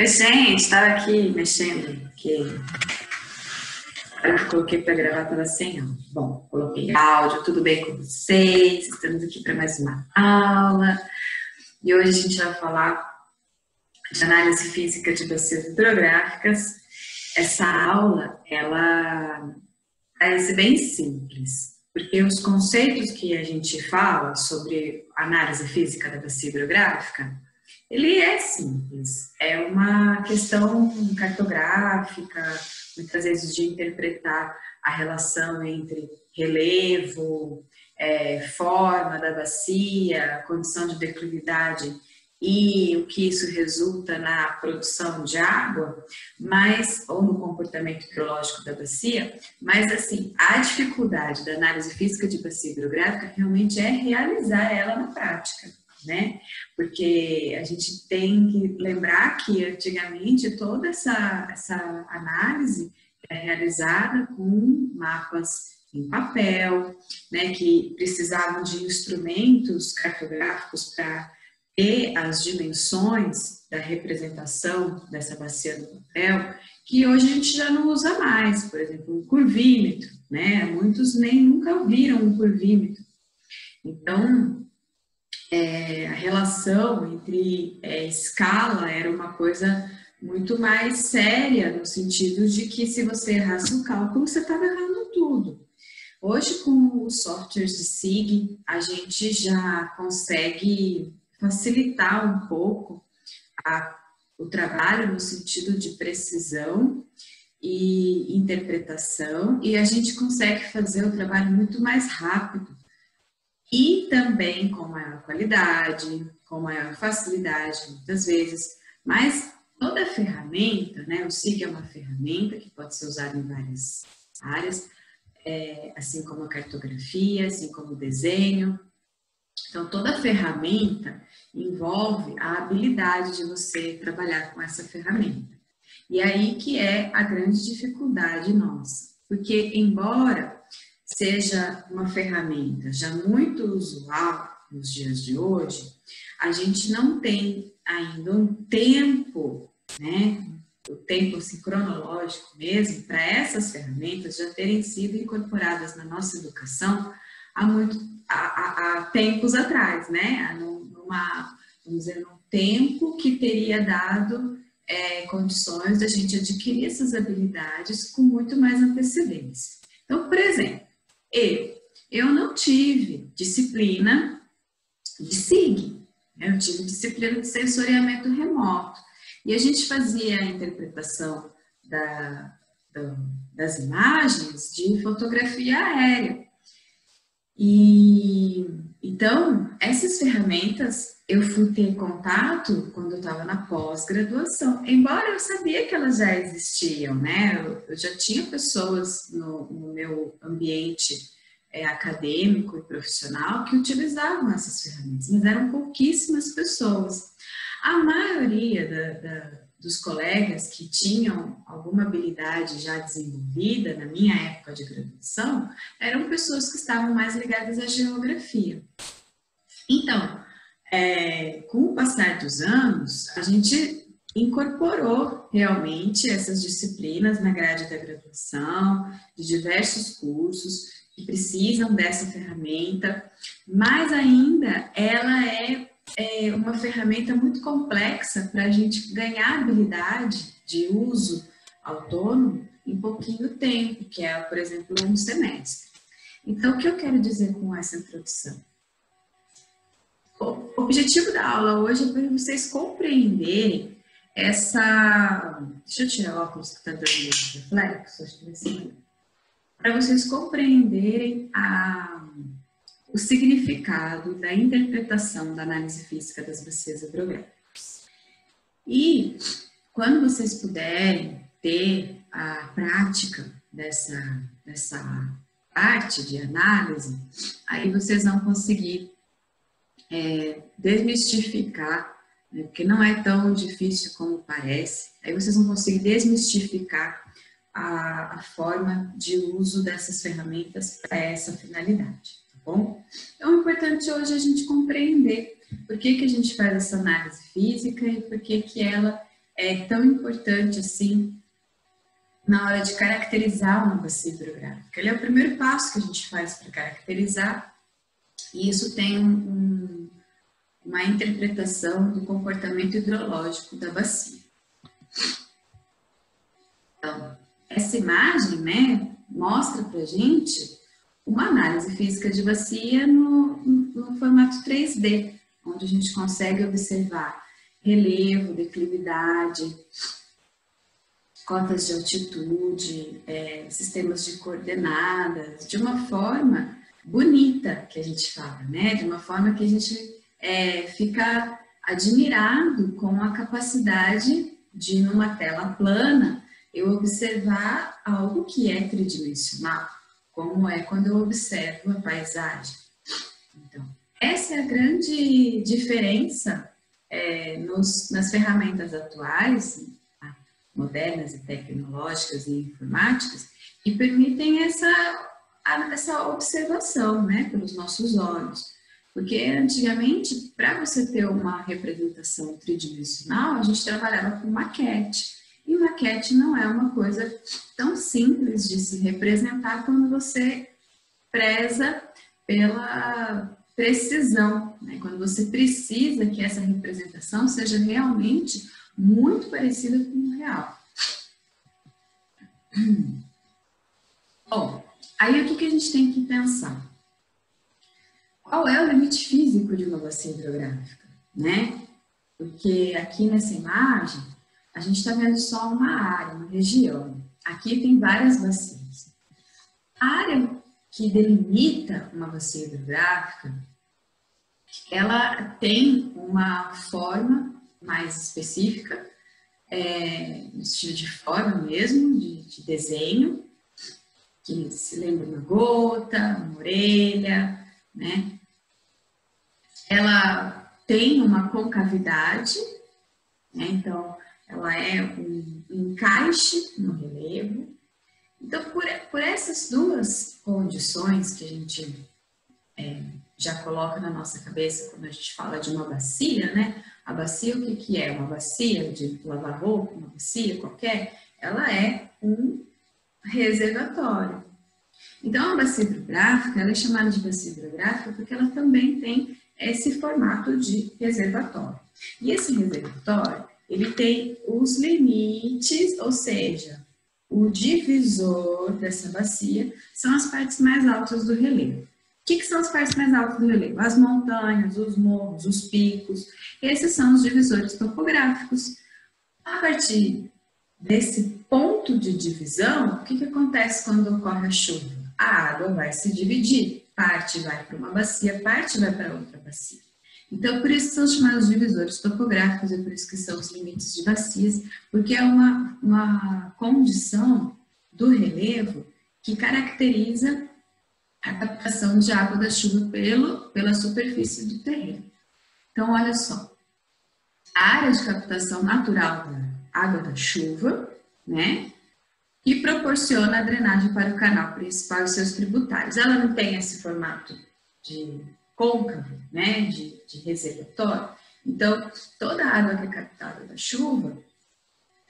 Oi, gente, estava aqui mexendo, que eu coloquei para gravar estava sem áudio. Bom, coloquei áudio, tudo bem com vocês? Estamos aqui para mais uma aula e hoje a gente vai falar de análise física de bacias hidrográficas. Essa aula, ela vai ser bem simples, porque os conceitos que a gente fala sobre análise física da bacia hidrográfica, ele é simples, é uma questão cartográfica, muitas vezes de interpretar a relação entre relevo, forma da bacia, condição de declividade e o que isso resulta na produção de água, mas, ou no comportamento hidrológico da bacia, mas assim, a dificuldade da análise física de bacia hidrográfica realmente é realizar ela na prática, né? Porque a gente tem que lembrar que antigamente toda essa análise é realizada com mapas em papel, né, que precisavam de instrumentos cartográficos para ter as dimensões da representação dessa bacia no papel, que hoje a gente já não usa mais, por exemplo, o curvímetro, né? Muitos nem nunca viram um curvímetro. Então, a relação entre escala era uma coisa muito mais séria, no sentido de que se você errasse o cálculo, você estava errando tudo. Hoje, com os softwares de SIG, a gente já consegue facilitar um pouco o trabalho no sentido de precisão e interpretação, e a gente consegue fazer o trabalho muito mais rápido e também com maior qualidade, com maior facilidade, muitas vezes. Mas toda ferramenta, né, o SIG é uma ferramenta que pode ser usada em várias áreas, assim como a cartografia, assim como o desenho. Então, toda ferramenta envolve a habilidade de você trabalhar com essa ferramenta. E aí que é a grande dificuldade nossa. Porque, embora seja uma ferramenta já muito usual nos dias de hoje, a gente não tem ainda um tempo, né, o tempo assim, cronológico mesmo, para essas ferramentas já terem sido incorporadas na nossa educação há tempos atrás, né, vamos dizer, num tempo que teria dado condições da gente adquirir essas habilidades com muito mais antecedência. Então, por exemplo, eu não tive disciplina de SIG, eu tive disciplina de sensoriamento remoto. E a gente fazia a interpretação das imagens de fotografia aérea. E então, essas ferramentas eu fui ter contato quando eu estava na pós-graduação, embora eu sabia que elas já existiam, né? Eu já tinha pessoas no meu ambiente acadêmico e profissional que utilizavam essas ferramentas, mas eram pouquíssimas pessoas. A maioria dos colegas que tinham alguma habilidade já desenvolvida na minha época de graduação eram pessoas que estavam mais ligadas à geografia. Então, com o passar dos anos, a gente incorporou realmente essas disciplinas na grade da graduação, de diversos cursos que precisam dessa ferramenta, mas ainda ela é uma ferramenta muito complexa para a gente ganhar habilidade de uso autônomo em pouquinho tempo, que é, por exemplo, um semestre. Então, o que eu quero dizer com essa introdução? O objetivo da aula hoje é para vocês compreenderem essa... Deixa eu tirar o óculos que está dando reflexo, acho que vai ser melhor. Para vocês compreenderem o significado da interpretação da análise física das bacias hidrográficas. E quando vocês puderem ter a prática dessa parte de análise, aí vocês vão conseguir desmistificar, né, porque não é tão difícil como parece, aí vocês vão conseguir desmistificar a forma de uso dessas ferramentas para essa finalidade, tá bom? Então, o importante hoje é a gente compreender por que a gente faz essa análise física e por que ela é tão importante assim na hora de caracterizar uma bacia hidrográfica. Ele é o primeiro passo que a gente faz para caracterizar, e isso tem uma interpretação do comportamento hidrológico da bacia. Então, essa imagem, né, mostra para a gente uma análise física de bacia no formato 3D, onde a gente consegue observar relevo, declividade, cotas de altitude, sistemas de coordenadas, de uma forma bonita, que a gente fala, né? De uma forma que a gente fica admirado com a capacidade de, numa tela plana, eu observar algo que é tridimensional, como é quando eu observo a paisagem. Então, essa é a grande diferença nas ferramentas atuais, modernas e tecnológicas e informáticas, que permitem essa observação, né, pelos nossos olhos. Porque antigamente, para você ter uma representação tridimensional, a gente trabalhava com maquete. E maquete não é uma coisa tão simples de se representar quando você preza pela precisão, né? Quando você precisa que essa representação seja realmente muito parecida com o real. Bom, aí o que a gente tem que pensar? Qual é o limite físico de uma bacia hidrográfica, né? Porque aqui nessa imagem, a gente está vendo só uma área, uma região. Aqui tem várias bacias. A área que delimita uma bacia hidrográfica, ela tem uma forma mais específica, no estilo de forma mesmo, de desenho, que se lembra uma gota, uma orelha, né? Ela tem uma concavidade, né? Então, ela é um encaixe no relevo. Então, por essas duas condições que a gente já coloca na nossa cabeça quando a gente fala de uma bacia, né? A bacia, o que é? Uma bacia de lavar roupa, uma bacia qualquer, ela é um reservatório. Então, a bacia hidrográfica, ela é chamada de bacia hidrográfica porque ela também tem esse formato de reservatório. E esse reservatório, ele tem os limites, ou seja, o divisor dessa bacia são as partes mais altas do relevo. O que são as partes mais altas do relevo? As montanhas, os morros, os picos. Esses são os divisores topográficos. A partir desse ponto de divisão, o que acontece quando ocorre a chuva? A água vai se dividir. Parte vai para uma bacia, parte vai para outra bacia. Então, por isso são chamados divisores topográficos, é por isso que são os limites de bacias, porque é uma condição do relevo que caracteriza a captação de água da chuva pela superfície do terreno. Então, olha só, a área de captação natural da água da chuva, né, e proporciona a drenagem para o canal principal e seus tributários. Ela não tem esse formato de côncavo, né, de reservatório. Então, toda a água que é captada da chuva,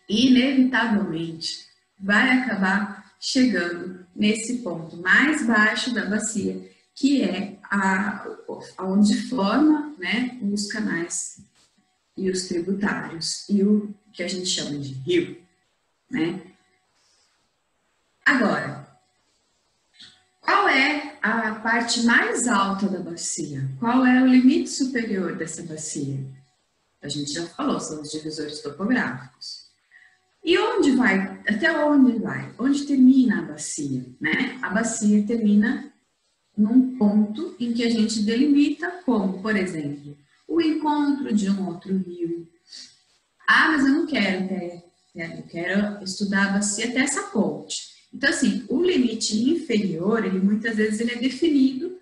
inevitavelmente, vai acabar chegando nesse ponto mais baixo da bacia, que é onde forma, né, os canais e os tributários, e o que a gente chama de rio, né? Agora, qual é a parte mais alta da bacia? Qual é o limite superior dessa bacia? A gente já falou, são os divisores topográficos. E onde vai? Até onde vai? Onde termina a bacia, né? A bacia termina num ponto em que a gente delimita como, por exemplo, o encontro de um outro rio. Ah, mas eu não quero eu quero estudar a bacia até essa ponte. Então, assim, o limite inferior, muitas vezes ele é definido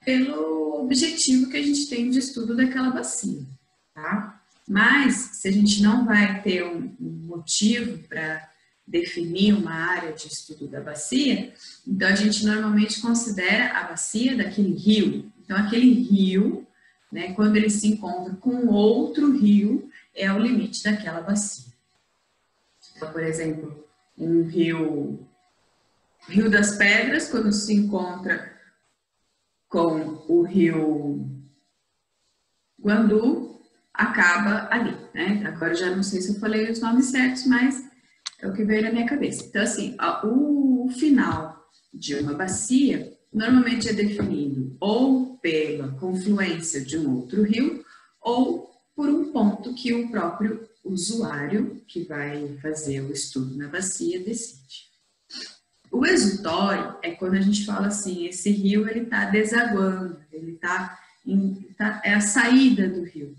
pelo objetivo que a gente tem de estudo daquela bacia, tá? Mas, se a gente não vai ter um motivo para definir uma área de estudo da bacia, então a gente normalmente considera a bacia daquele rio. Então, aquele rio, né, quando ele se encontra com outro rio, é o limite daquela bacia. Então, por exemplo, um rio das Pedras, quando se encontra com o rio Guandu, acaba ali, né? Agora já não sei se eu falei os nomes certos, mas é o que veio na minha cabeça. Então, assim, o final de uma bacia normalmente é definido ou pela confluência de um outro rio ou por um ponto que o próprio usuário que vai fazer o estudo na bacia decide. O exutório é quando a gente fala assim, esse rio ele está desaguando, é a saída do rio.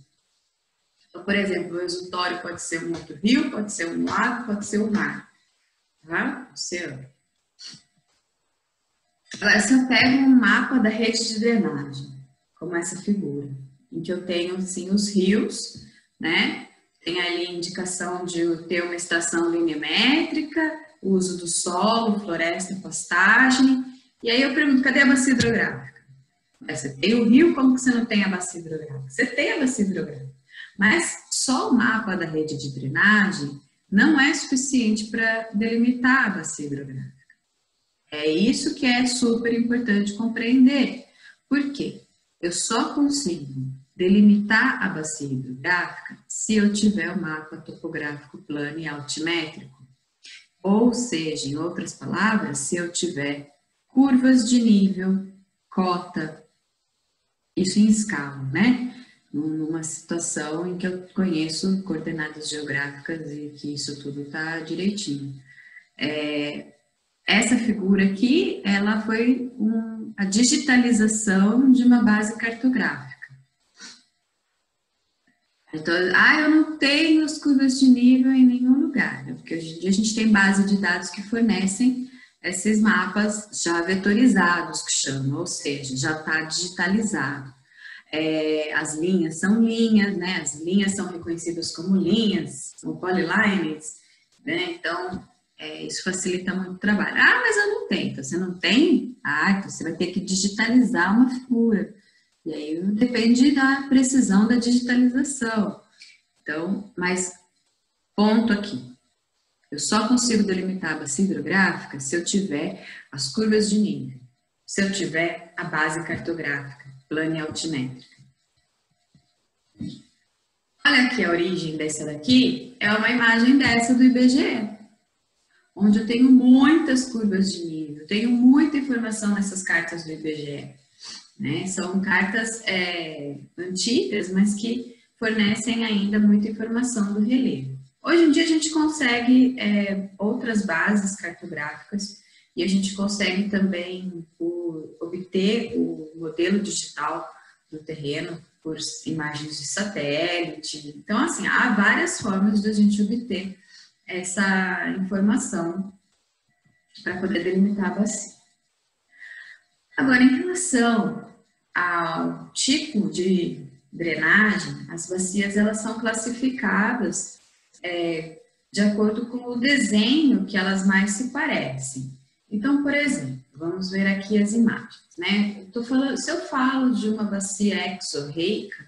Então, por exemplo, o exutório pode ser um outro rio, pode ser um lago, pode ser um mar, tá? Oceano. Agora, se eu pego um mapa da rede de drenagem, como essa figura, em que eu tenho, assim, os rios, né? Tem ali a indicação de ter uma estação linemétrica, uso do solo, floresta, pastagem. E aí eu pergunto, cadê a bacia hidrográfica? Você tem o rio, como que você não tem a bacia hidrográfica? Você tem a bacia hidrográfica. Mas só o mapa da rede de drenagem não é suficiente para delimitar a bacia hidrográfica. É isso que é super importante compreender. Por quê? Eu só consigo delimitar a bacia hidrográfica se eu tiver o mapa topográfico plano e altimétrico. Ou seja, em outras palavras, se eu tiver curvas de nível, cota, isso em escala, né? Numa situação em que eu conheço coordenadas geográficas e que isso tudo está direitinho. Essa figura aqui, ela foi a digitalização de uma base cartográfica. Então, eu não tenho as curvas de nível em nenhum lugar, né? Porque hoje em dia a gente tem base de dados que fornecem esses mapas já vetorizados, que chamam, ou seja, já está digitalizado. As linhas são linhas, né? As linhas são reconhecidas como linhas, são polylines, né? Então, isso facilita muito o trabalho. Mas eu não tenho. Então, você não tem? Então você vai ter que digitalizar uma figura. E aí depende da precisão da digitalização. Então, mas ponto aqui. Eu só consigo delimitar a bacia hidrográfica se eu tiver as curvas de nível, se eu tiver a base cartográfica, plana e altimétrica. Olha aqui a origem dessa daqui, é uma imagem dessa do IBGE, onde eu tenho muitas curvas de nível, tenho muita informação nessas cartas do IBGE. Né? São cartas antigas, mas que fornecem ainda muita informação do relevo. Hoje em dia a gente consegue outras bases cartográficas e a gente consegue também obter o modelo digital do terreno por imagens de satélite. Então, assim, há várias formas de a gente obter essa informação para poder delimitar a bacia. Agora, em relação ao tipo de drenagem, as bacias elas são classificadas de acordo com o desenho que elas mais se parecem. Então, por exemplo, vamos ver aqui as imagens, né? Se eu falo de uma bacia exorreica,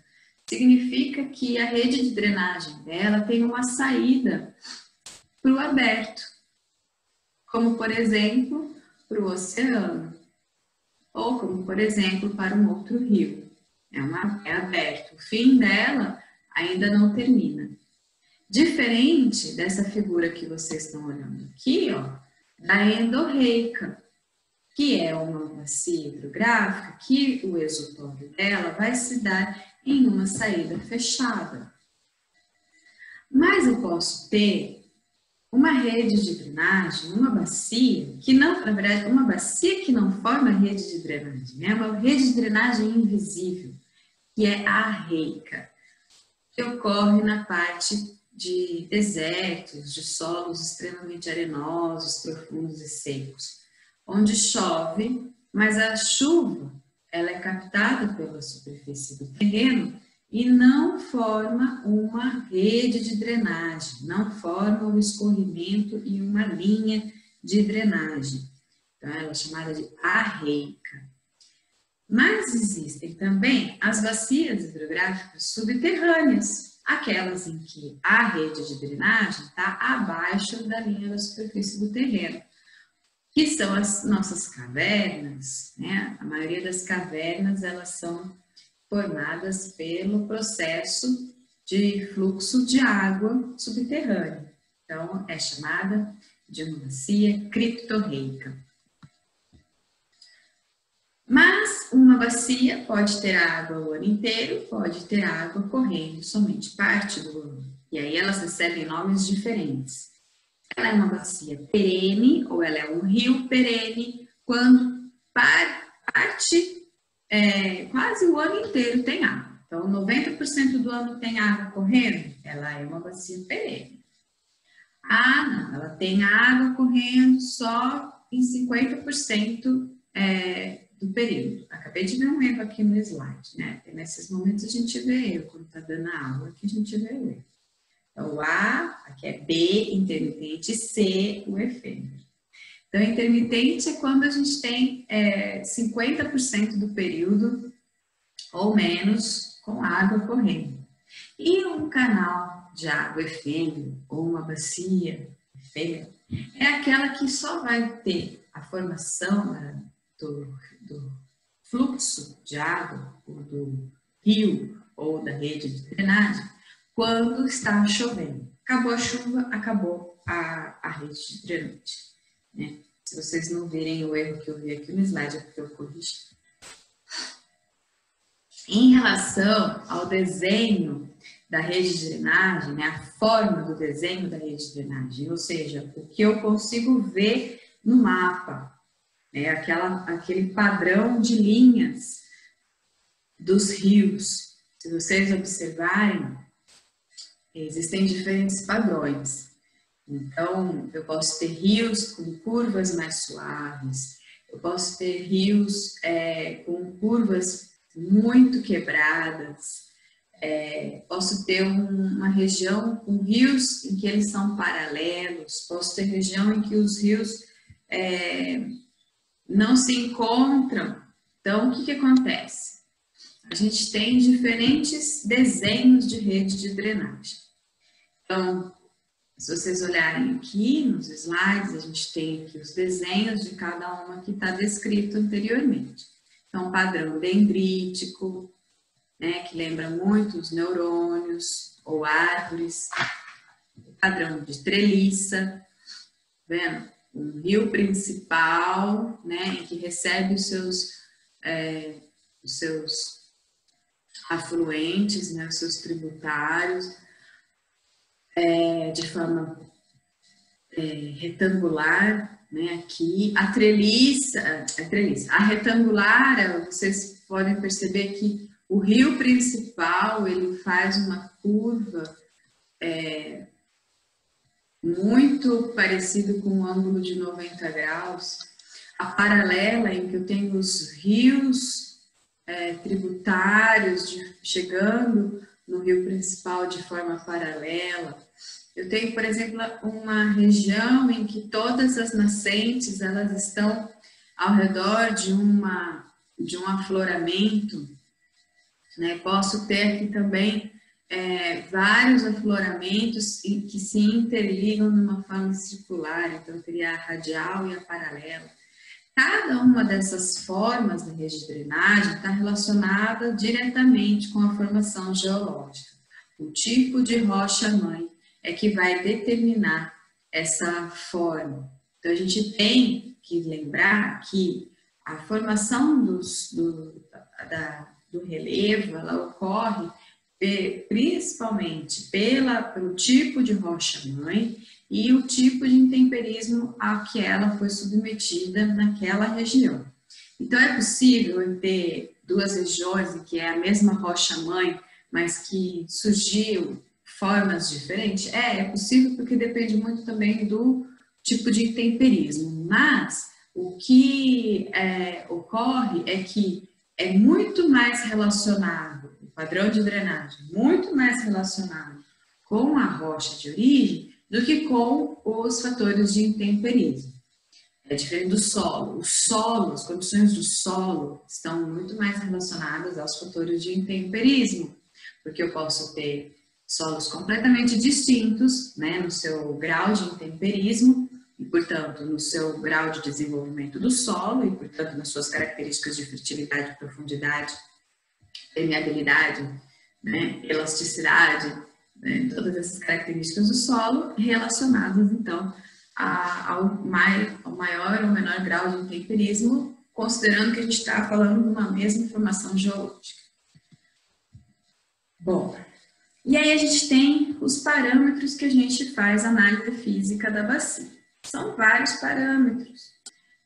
significa que a rede de drenagem dela tem uma saída para o aberto, como, por exemplo, para o oceano, ou como, por exemplo, para um outro rio. É aberto. O fim dela ainda não termina. Diferente dessa figura que vocês estão olhando aqui, ó, da endorreica, que é uma bacia hidrográfica que o exutório dela vai se dar em uma saída fechada. Mas eu posso ter uma rede de drenagem, uma bacia que não, na verdade, uma bacia que não forma rede de drenagem, é uma rede de drenagem invisível, que é a arreica, que ocorre na parte de desertos, de solos extremamente arenosos, profundos e secos, onde chove, mas a chuva ela é captada pela superfície do terreno e não forma uma rede de drenagem, não forma um escorrimento e uma linha de drenagem. Então, ela é chamada de arreica. Mas existem também as bacias hidrográficas subterrâneas, aquelas em que a rede de drenagem está abaixo da linha da superfície do terreno, que são as nossas cavernas, né? A maioria das cavernas, elas são formadas pelo processo de fluxo de água subterrânea. Então, é chamada de uma bacia criptorreica. Mas uma bacia pode ter água o ano inteiro, pode ter água correndo somente parte do ano. E aí elas recebem nomes diferentes. Ela é uma bacia perene, ou ela é um rio perene, quando parte quase o ano inteiro tem água. Então, 90% do ano tem água correndo, ela é uma bacia perene. Ah, não, ela tem água correndo só em 50% do período. Acabei de ver um erro aqui no slide, né? E nesses momentos a gente vê erro, quando está dando a aula, aqui a gente vê o erro. Então, o A, aqui é B, intermitente, C, o efêmero. Então, intermitente é quando a gente tem 50% do período ou menos com água correndo. E um canal de água efêmero ou uma bacia efêmera é aquela que só vai ter a formação do fluxo de água, ou do rio ou da rede de drenagem, quando está chovendo. Acabou a chuva, acabou a rede de drenagem. Né? Se vocês não virem o erro que eu vi aqui no slide, é porque eu corrigi. Em relação ao desenho da rede de drenagem, né, a forma do desenho da rede de drenagem, ou seja, o que eu consigo ver no mapa, né, aquele padrão de linhas dos rios. Se vocês observarem, existem diferentes padrões. Então, eu posso ter rios com curvas mais suaves, eu posso ter rios com curvas muito quebradas, posso ter uma região com rios em que eles são paralelos, posso ter região em que os rios não se encontram. Então, o que acontece? A gente tem diferentes desenhos de rede de drenagem. Então, se vocês olharem aqui nos slides, a gente tem aqui os desenhos de cada uma que está descrito anteriormente. Então, padrão dendrítico, né, que lembra muito os neurônios ou árvores. Padrão de treliça, vendo? Um rio principal, né, em que recebe os seus afluentes, né, os seus tributários, de forma retangular, né, aqui. A treliça, a retangular, vocês podem perceber que o rio principal, ele faz uma curva muito parecido com um ângulo de 90 graus. A paralela, em que eu tenho os rios tributários chegando no rio principal de forma paralela. Eu tenho, por exemplo, uma região em que todas as nascentes elas estão ao redor de um afloramento, né? Posso ter aqui também vários afloramentos que se interligam numa forma circular, então eu teria a radial e a paralela. Cada uma dessas formas da rede de drenagem está relacionada diretamente com a formação geológica. O tipo de rocha-mãe é que vai determinar essa forma. Então, a gente tem que lembrar que a formação do relevo, ela ocorre principalmente pelo tipo de rocha-mãe e o tipo de intemperismo a que ela foi submetida naquela região. Então, é possível eu ter duas regiões em que é a mesma rocha-mãe, mas que surgiu formas diferentes? É possível, porque depende muito também do tipo de intemperismo. Mas o que ocorre é que é muito mais relacionado, o padrão de drenagem, muito mais relacionado com a rocha de origem do que com os fatores de intemperismo. É diferente do solo. O solo, as condições do solo estão muito mais relacionadas aos fatores de intemperismo, porque eu posso ter solos completamente distintos, né, no seu grau de intemperismo e, portanto, no seu grau de desenvolvimento do solo e, portanto, nas suas características de fertilidade, profundidade, permeabilidade, né, elasticidade, né, todas essas características do solo relacionadas, então, ao maior ou menor grau de intemperismo, considerando que a gente está falando de uma mesma informação geológica. Bom, e aí a gente tem os parâmetros que a gente faz análise física da bacia. São vários parâmetros.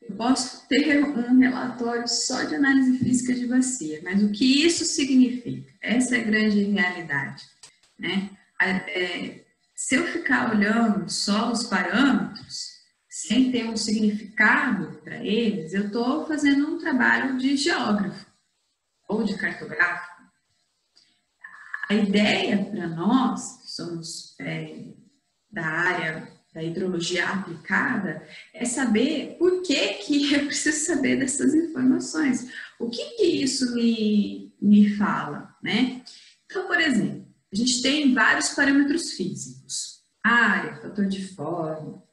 Eu posso ter um relatório só de análise física de bacia, mas o que isso significa? Essa é a grande realidade, né? Se eu ficar olhando só os parâmetros, sem ter um significado para eles, eu estou fazendo um trabalho de geógrafo ou de cartógrafo. A ideia para nós, que somos da área da hidrologia aplicada, é saber por que eu preciso saber dessas informações. O que isso me fala, né? Então, por exemplo, a gente tem vários parâmetros físicos. Área, fator de forma,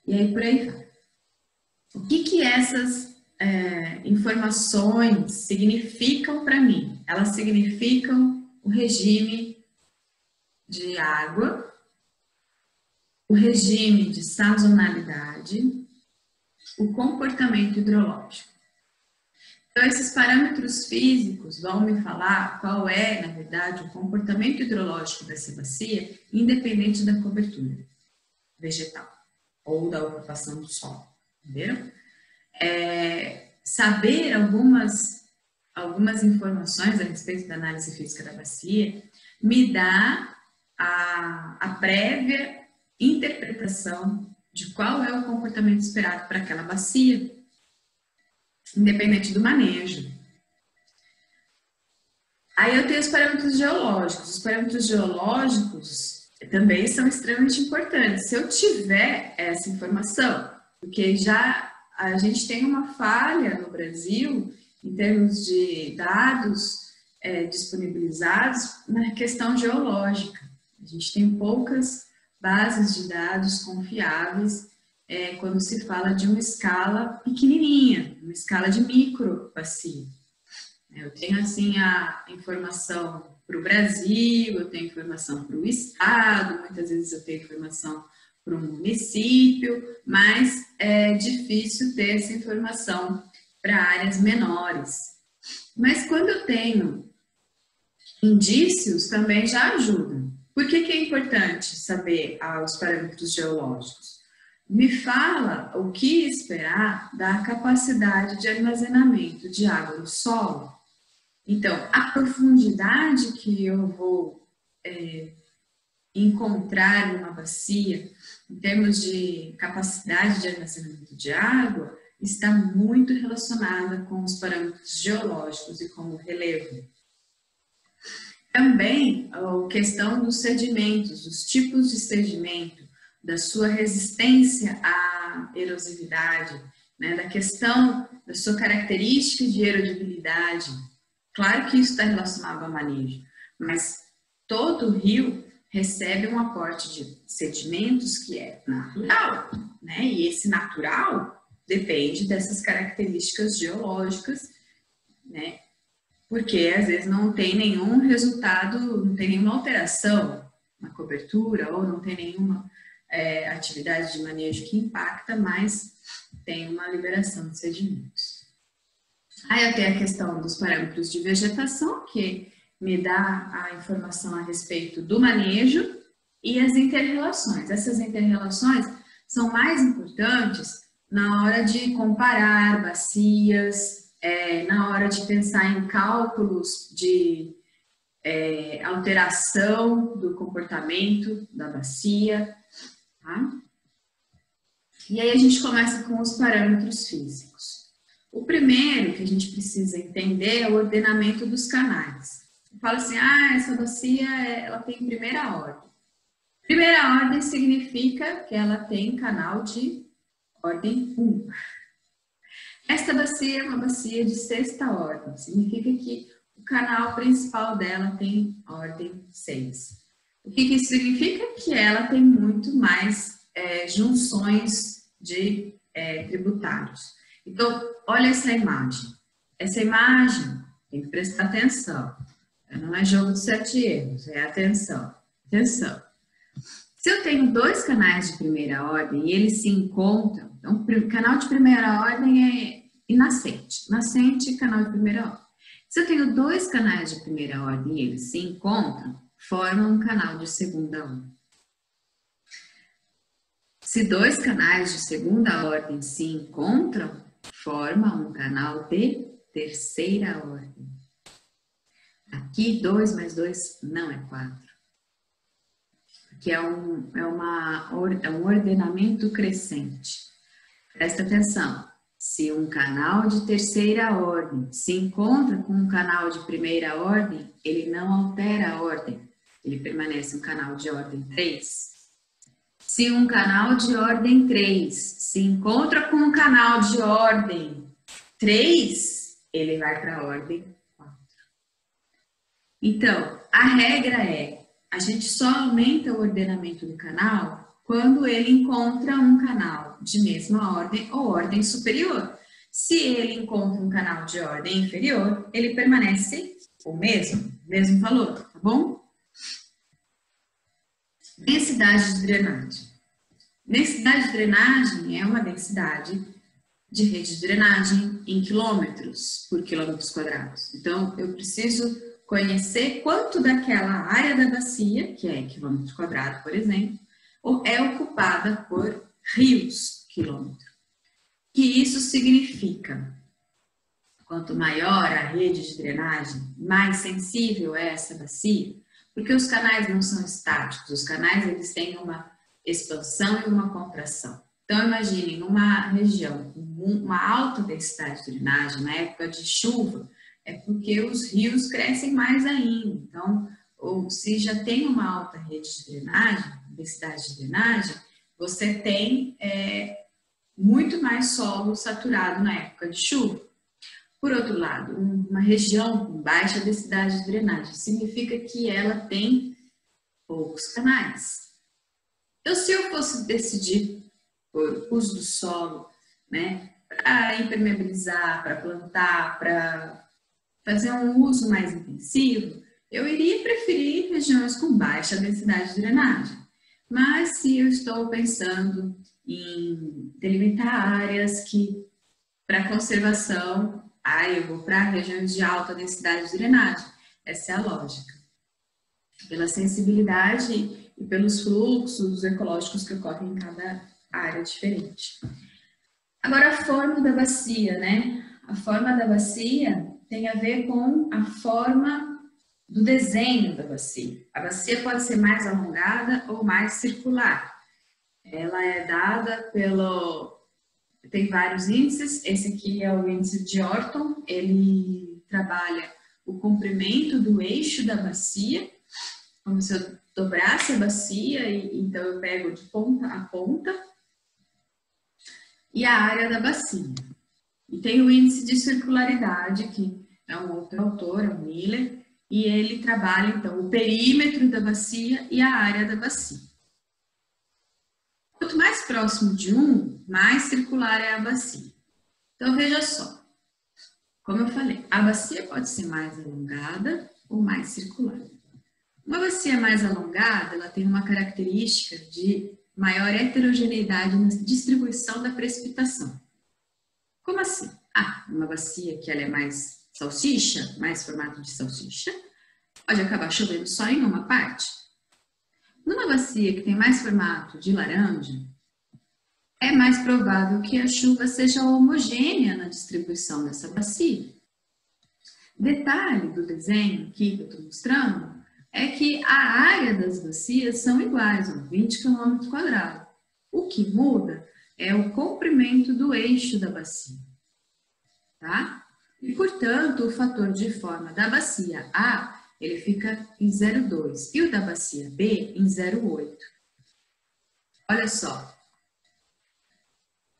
e aí por aí vai. O que essas informações significam para mim? Elas significam o regime de água, o regime de sazonalidade, o comportamento hidrológico. Então, esses parâmetros físicos vão me falar qual é, na verdade, o comportamento hidrológico dessa bacia, independente da cobertura vegetal ou da ocupação do solo, entenderam? Saber algumas informações a respeito da análise física da bacia me dá a prévia interpretação de qual é o comportamento esperado para aquela bacia, independente do manejo. Aí eu tenho os parâmetros geológicos. Os parâmetros geológicos também são extremamente importantes. Se eu tiver essa informação, porque já a gente tem uma falha no Brasil em termos de dados disponibilizados na questão geológica. A gente tem poucas bases de dados confiáveis quando se fala de uma escala pequenininha, uma escala de microbacia. Eu tenho assim a informação para o Brasil, eu tenho informação para o estado, muitas vezes eu tenho informação para um município, mas é difícil ter essa informação para áreas menores. Mas quando eu tenho indícios, também já ajuda. Por que é importante saber os parâmetros geológicos? Me fala o que esperar da capacidade de armazenamento de água no solo. Então, a profundidade que eu vou encontrar numa bacia, em termos de capacidade de armazenamento de água, está muito relacionada com os parâmetros geológicos e com o relevo. Também a questão dos sedimentos, os tipos de sedimento, da sua resistência à erosividade, né, da questão da sua característica de erodibilidade. Claro que isso está relacionado ao manejo, mas todo rio recebe um aporte de sedimentos que é natural, né? E esse natural depende dessas características geológicas, né? Porque às vezes não tem nenhum resultado, não tem nenhuma alteração na cobertura ou não tem nenhuma atividade de manejo que impacta, mas tem uma liberação de sedimentos. Aí eu tenho a questão dos parâmetros de vegetação, que me dá a informação a respeito do manejo e as interrelações. Essas interrelações são mais importantes na hora de comparar bacias, na hora de pensar em cálculos de alteração do comportamento da bacia. Tá? E aí a gente começa com os parâmetros físicos. O primeiro que a gente precisa entender é o ordenamento dos canais. Fala assim, essa bacia ela tem primeira ordem. Primeira ordem significa que ela tem canal de ordem 1. Esta bacia é uma bacia de sexta ordem, significa que o canal principal dela tem ordem 6. O que isso significa? Que ela tem muito mais junções de tributários. Então, olha essa imagem. Essa imagem, tem que prestar atenção. Não é jogo de 7 erros, é atenção. Atenção. Se eu tenho dois canais de primeira ordem e eles se encontram, então, canal de primeira ordem é nascente. Nascente, canal de primeira ordem. Se eu tenho dois canais de primeira ordem e eles se encontram, formam um canal de segunda ordem. Se dois canais de segunda ordem se encontram, formam um canal de terceira ordem. Aqui, 2 mais 2 não é 4. Aqui é um ordenamento crescente. Presta atenção. Se um canal de terceira ordem se encontra com um canal de primeira ordem, ele não altera a ordem. Ele permanece um canal de ordem 3. Se um canal de ordem 3 se encontra com um canal de ordem 3, ele vai para a ordem 4. Então, a regra é, a gente só aumenta o ordenamento do canal quando ele encontra um canal de mesma ordem ou ordem superior. Se ele encontra um canal de ordem inferior, ele permanece o mesmo valor, tá bom? Densidade de drenagem. Densidade de drenagem é uma densidade de rede de drenagem em quilômetros por quilômetros quadrados. Então, eu preciso conhecer quanto daquela área da bacia, que é quilômetro quadrado, por exemplo, é ocupada por rios quilômetro. O que isso significa? Quanto maior a rede de drenagem, mais sensível é essa bacia, porque os canais não são estáticos, os canais eles têm uma expansão e uma contração. Então, imagine, numa região com uma alta densidade de drenagem, na época de chuva, é porque os rios crescem mais ainda. Então, ou se já tem uma alta rede de drenagem, densidade de drenagem, você tem muito mais solo saturado na época de chuva. Por outro lado, uma região com baixa densidade de drenagem significa que ela tem poucos canais. Então, se eu fosse decidir por uso do solo, né, para impermeabilizar, para plantar, para fazer um uso mais intensivo, eu iria preferir regiões com baixa densidade de drenagem. Mas se eu estou pensando em delimitar áreas que, para conservação, eu vou para regiões de alta densidade de drenagem. Essa é a lógica. Pela sensibilidade e pelos fluxos ecológicos que ocorrem em cada área diferente. Agora, a forma da bacia, né? A forma da bacia tem a ver com a forma do desenho da bacia. A bacia pode ser mais alongada ou mais circular. Ela é dada pelo... Tem vários índices. Esse aqui é o índice de Orton. Ele trabalha o comprimento do eixo da bacia, como se eu dobrasse a bacia, então eu pego de ponta a ponta, e a área da bacia. E tem o índice de circularidade, que é um outro autor, é o Miller, e ele trabalha, então, o perímetro da bacia e a área da bacia. Quanto mais próximo de mais circular é a bacia. Então, veja só. Como eu falei, a bacia pode ser mais alongada ou mais circular. Uma bacia mais alongada, ela tem uma característica de maior heterogeneidade na distribuição da precipitação. Como assim? Uma bacia que ela é mais salsicha, mais formato de salsicha, pode acabar chovendo só em uma parte. Numa bacia que tem mais formato de laranja, é mais provável que a chuva seja homogênea na distribuição dessa bacia. Detalhe do desenho aqui que eu estou mostrando é que a área das bacias são iguais, 20 km². O que muda é o comprimento do eixo da bacia, tá? E, portanto, o fator de forma da bacia A, ele fica em 0,2 e o da bacia B em 0,8. Olha só.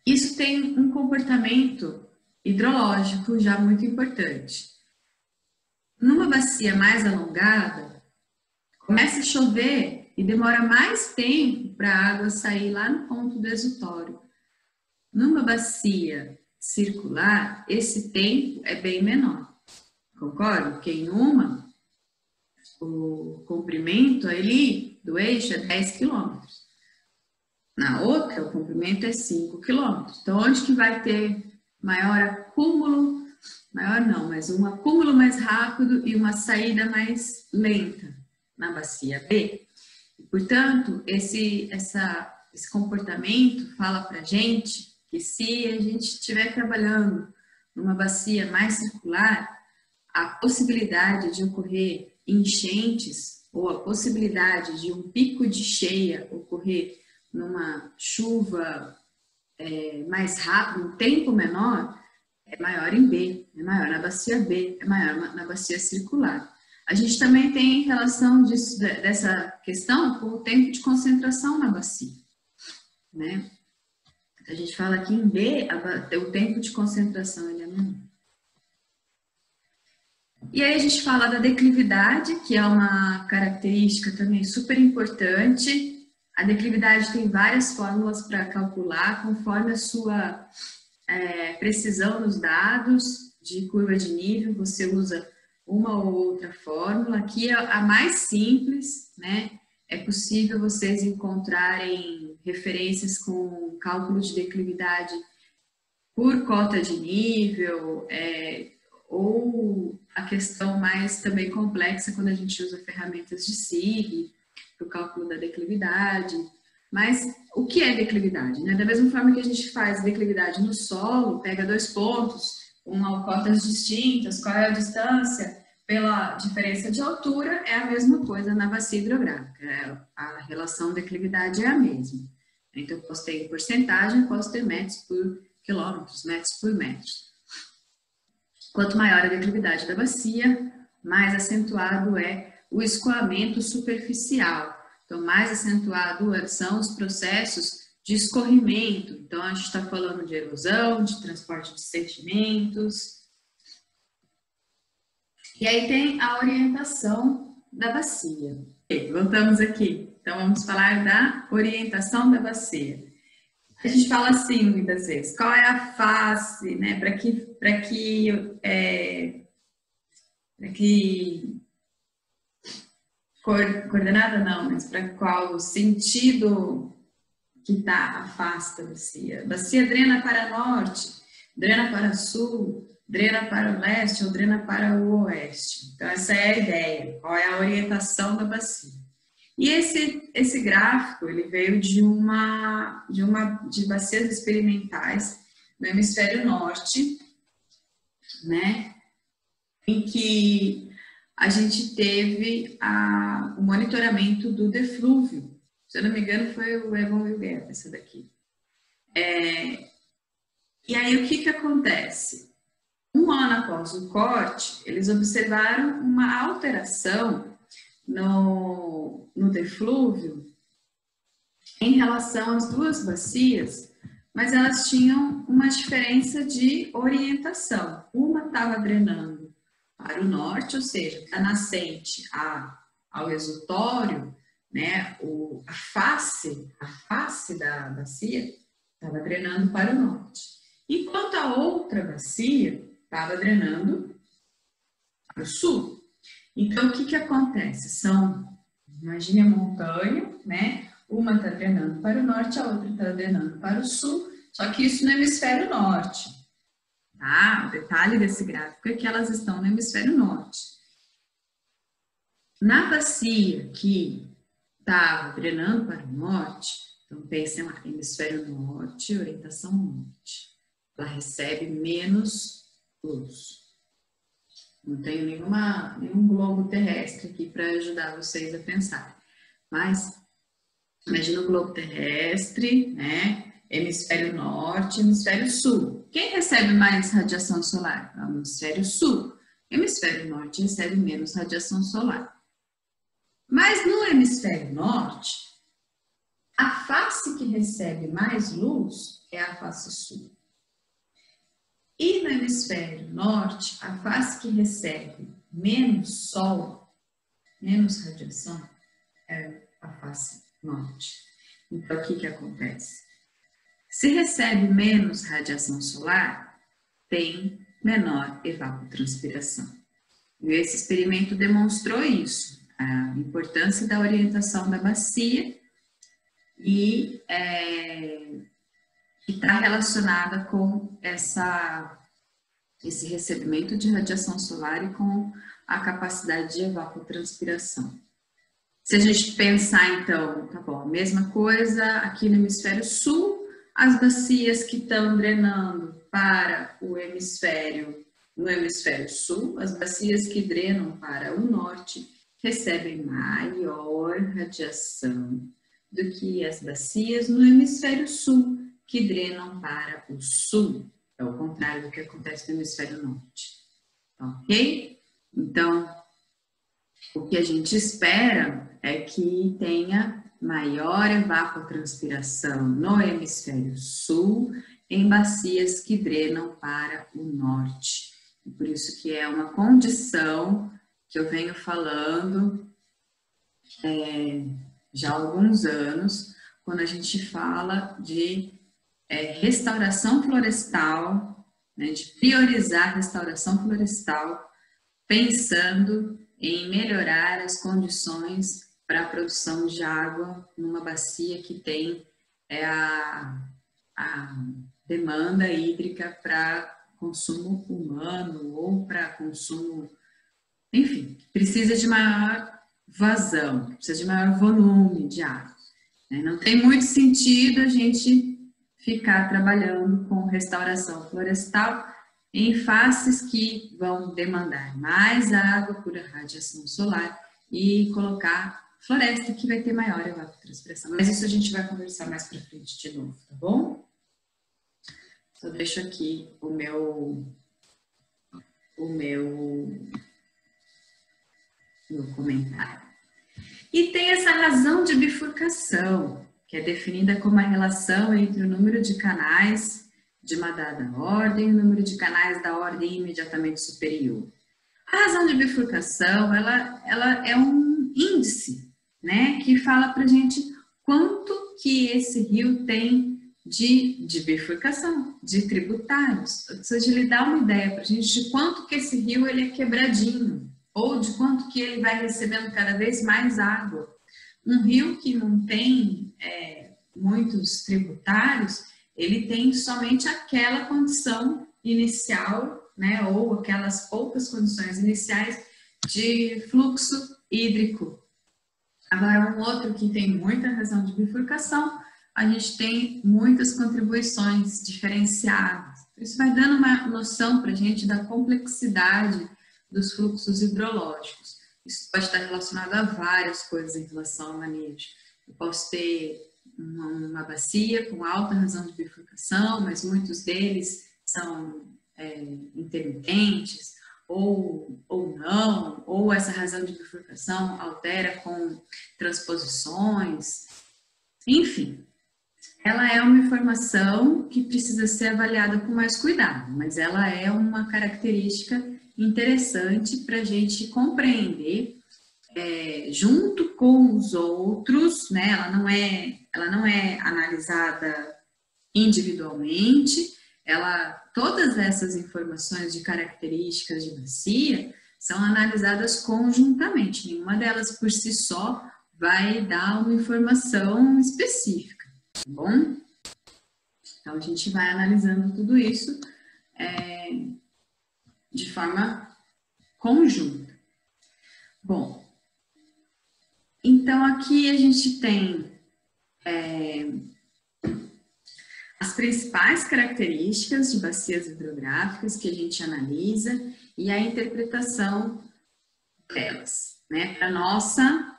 Isso tem um comportamento hidrológico já muito importante. Numa bacia mais alongada, Começa a chover e demora mais tempo para a água sair lá no ponto do exutório. Numa bacia circular, esse tempo é bem menor. Concorda? Porque em uma, o comprimento ali do eixo é 10 km. Na outra, o comprimento é 5 km. Então, onde que vai ter maior acúmulo? Maior não, mas um acúmulo mais rápido e uma saída mais lenta na bacia B. E, portanto, esse comportamento fala para a gente que se a gente estiver trabalhando numa bacia mais circular, a possibilidade de ocorrer enchentes ou a possibilidade de um pico de cheia ocorrer numa chuva mais rápido, um tempo menor, é maior em B, é maior na bacia B, é maior na bacia circular. A gente também tem relação dessa questão com o tempo de concentração na bacia, né? A gente fala que em B, o tempo de concentração ele é menor. E aí a gente fala da declividade, que é uma característica também super importante. A declividade tem várias fórmulas para calcular, conforme a sua precisão nos dados de curva de nível, você usa uma ou outra fórmula. Aqui é a mais simples, né? É possível vocês encontrarem referências com cálculo de declividade por cota de nível, ou a questão mais também complexa quando a gente usa ferramentas de SIG para o cálculo da declividade. Mas o que é declividade? Né? Da mesma forma que a gente faz declividade no solo, pega dois pontos, com cotas distintas, qual é a distância pela diferença de altura, é a mesma coisa na bacia hidrográfica. A relação declividade é a mesma. Então, eu posso ter em porcentagem, posso ter metros por quilômetros, metros por metros. Quanto maior a declividade da bacia, mais acentuado é o escoamento superficial. Então, mais acentuado são os processos de escorrimento. Então, a gente está falando de erosão, de transporte de sedimentos. E aí tem a orientação da bacia. Voltamos aqui. Então, vamos falar da orientação da bacia. A gente fala assim muitas vezes, qual é a face, né, para que coordenada não, mas para qual sentido que está a face da bacia. A bacia drena para norte, drena para sul, drena para o leste ou drena para o oeste. Então, essa é a ideia, qual é a orientação da bacia. E esse gráfico, ele veio de bacias experimentais no hemisfério norte, né, em que a gente teve o monitoramento do deflúvio. Se eu não me engano, foi o Evan Wilgert, essa daqui. E aí, o que acontece? Um ano após o corte, eles observaram uma alteração no deflúvio em relação às duas bacias, mas elas tinham uma diferença de orientação. Uma estava drenando para o norte, ou seja, a nascente ao exutório, né, a face da bacia estava drenando para o norte, enquanto a outra bacia estava drenando para o sul. Então, o que acontece? Imagine a montanha, né? Uma está drenando para o norte, a outra está drenando para o sul, só que isso no hemisfério norte. Tá? O detalhe desse gráfico é que elas estão no hemisfério norte. Na bacia que estava drenando para o norte, então pensem lá, hemisfério norte, orientação norte. Ela recebe menos luz. Não tenho nenhum globo terrestre aqui para ajudar vocês a pensar. Mas, imagina o globo terrestre, né? Hemisfério norte, hemisfério sul. Quem recebe mais radiação solar? É o hemisfério sul. Hemisfério norte recebe menos radiação solar. Mas no hemisfério norte, a face que recebe mais luz é a face sul. E no hemisfério norte, a face que recebe menos sol, menos radiação, é a face norte. Então, o que acontece? Se recebe menos radiação solar, tem menor evapotranspiração. E esse experimento demonstrou isso, a importância da orientação da bacia e que está relacionada com esse recebimento de radiação solar e com a capacidade de evapotranspiração. Se a gente pensar, então, tá bom, a mesma coisa aqui no hemisfério sul, as bacias que estão drenando para o hemisfério, no hemisfério sul, as bacias que drenam para o norte recebem maior radiação do que as bacias no hemisfério sul, que drenam para o sul. É o contrário do que acontece no hemisfério norte. Ok? Então, o que a gente espera é que tenha maior evapotranspiração no hemisfério sul, em bacias que drenam para o norte. E por isso que é uma condição que eu venho falando já há alguns anos, quando a gente fala de restauração florestal, né, de priorizar a restauração florestal, pensando em melhorar as condições para a produção de água numa bacia que tem a demanda hídrica para consumo humano ou para consumo, enfim, precisa de maior vazão, precisa de maior volume de água. Não tem muito sentido a gente ficar trabalhando com restauração florestal em faces que vão demandar mais água por radiação solar e colocar floresta que vai ter maior evapotranspiração. Mas isso a gente vai conversar mais para frente de novo, tá bom? Só deixo aqui o meu comentário. E tem essa razão de bifurcação, que é definida como a relação entre o número de canais de uma dada ordem e o número de canais da ordem imediatamente superior. A razão de bifurcação, ela é um índice, né, que fala para a gente quanto que esse rio tem de bifurcação, de tributários. Ou seja, ele dá uma ideia para a gente de quanto que esse rio ele é quebradinho, ou de quanto que ele vai recebendo cada vez mais água. Um rio que não tem muitos tributários, ele tem somente aquela condição inicial, né, ou aquelas poucas condições iniciais de fluxo hídrico. Agora, um outro que tem muita razão de bifurcação, a gente tem muitas contribuições diferenciadas. Isso vai dando uma noção para a gente da complexidade dos fluxos hidrológicos. Isso pode estar relacionado a várias coisas em relação ao manejo. Eu posso ter uma bacia com alta razão de bifurcação, mas muitos deles são intermitentes, ou não, ou essa razão de bifurcação altera com transposições. Enfim, ela é uma informação que precisa ser avaliada com mais cuidado, mas ela é uma característica interessante para a gente compreender junto com os outros, né? Ela não é analisada individualmente, todas essas informações de características de bacia são analisadas conjuntamente, nenhuma delas por si só vai dar uma informação específica, tá bom? Então a gente vai analisando tudo isso de forma conjunta. Bom, então aqui a gente tem as principais características de bacias hidrográficas que a gente analisa e a interpretação delas, né, para nossa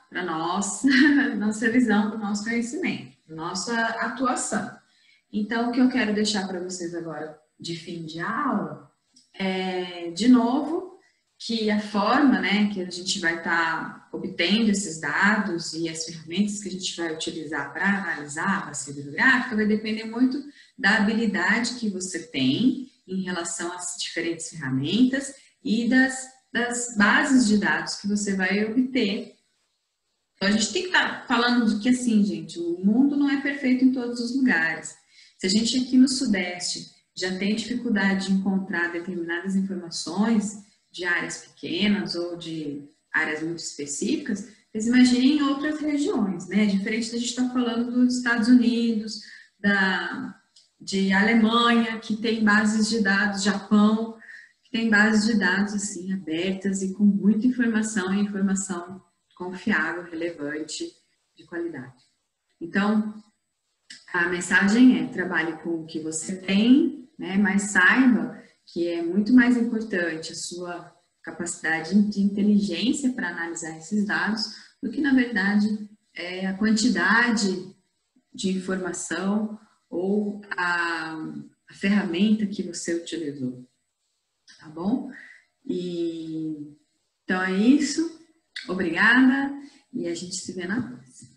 visão, para o nosso conhecimento, nossa atuação. Então, o que eu quero deixar para vocês agora de fim de aula de novo, que a forma, né, que a gente vai estar obtendo esses dados e as ferramentas que a gente vai utilizar para analisar a bacia hidrográfica vai depender muito da habilidade que você tem em relação às diferentes ferramentas e das bases de dados que você vai obter Então, a gente tem que estar falando de que, assim, gente, o mundo não é perfeito em todos os lugares. Se a gente aqui no Sudeste já tem dificuldade de encontrar determinadas informações de áreas pequenas ou de áreas muito específicas, vocês imaginem em outras regiões, né? Diferente da gente estar falando dos Estados Unidos, de Alemanha, que tem bases de dados, Japão, que tem bases de dados, assim, abertas e com muita informação, e informação confiável, relevante, de qualidade. Então, a mensagem é: trabalhe com o que você tem, né, mas saiba que é muito mais importante a sua capacidade de inteligência para analisar esses dados do que, na verdade, a quantidade de informação ou a ferramenta que você utilizou, tá bom? Então é isso. Obrigada e a gente se vê na próxima.